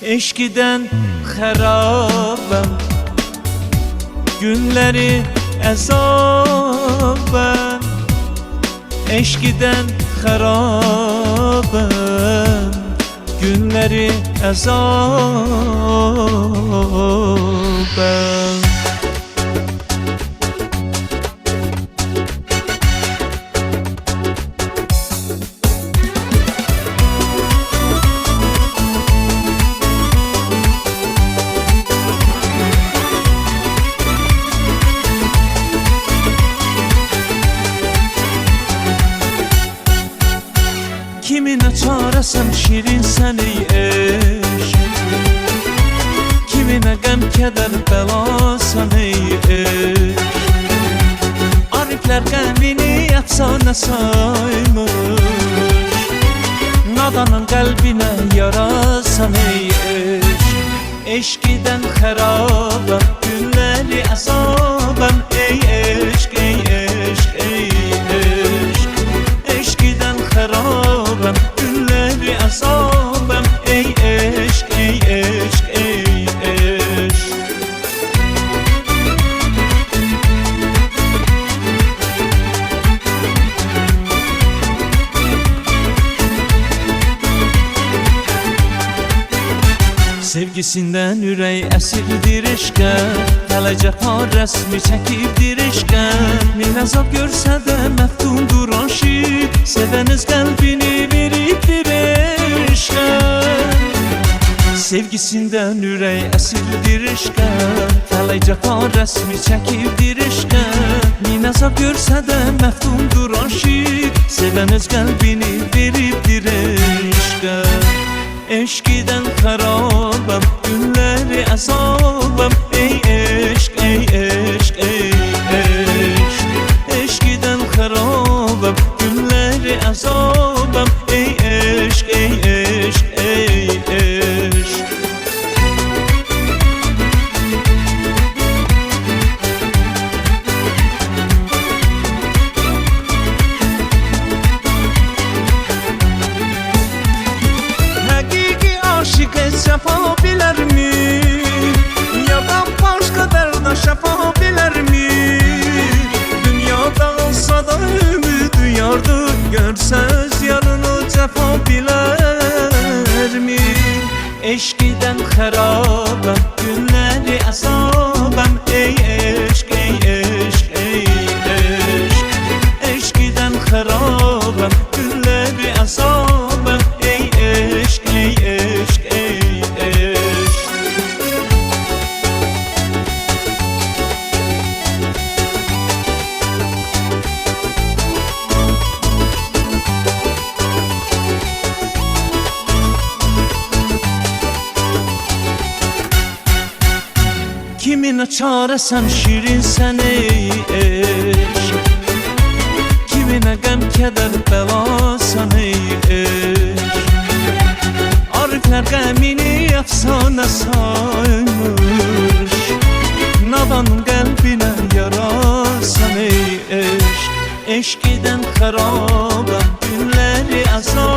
Eşkiden xərabəm, günləri əzabəm. Eşkiden xərabəm, günləri əzabəm. Kimine çarəsən şirin sən ey eşq, kimine qəm kədər bəlasən ey eşq. Ariflər qəmini əfsanə saymış, nadanın qəlbinə yarasan ey eşq. Eşkidən xərabəm, günləri əzabəm ey eşq, ey eşq, ey eşq. Eşkidən xərabəm, günləri əzabəm ey eşq, ey eşq, ey eşq. Sevgisindən ürək əsirdir eşqə, hələ cəfa rəsmi çəkibdir eşqə. Min əzab görsə də məftundur aşiq, sevəniz qəlbini veribdir eşqə. Sevgisindən ürək əsirdir eşqə, hələ cəfa rəsmi çəkibdir eşqə. Min əzab görsə də məftundur aşiq, sevəniz qəlbini veribdir eşqə. Eşkiden xərabəm, günləri əzabəm ey eşq, ey eşq, ey eşq. Eşkiden xərabəm, günləri əzabəm ey eşq, ey eşq, ey eşq. Aşık şəfa bilərmi? Ya da başqa dərdə şəfa bilərmi? Dünya dağılsa da ümid yardır, görsəz yarını cəfa bilərmi? Eşkidən xərabəm, günləri əzabəm ey eşq, ey eşq, ey eşq. Eşkidən xərabəm, günləri əzabəm ey eşq, ey eşq, ey eşq. Kimine çarəsən şirin sən ey eşq, kimine qəm kədər bəlasən ey eşq. Ariflər qəmini əfsanə saymış, nadanın qəlbinə yarasan ey eşq. Eşkidən xərabəm, günləri əzab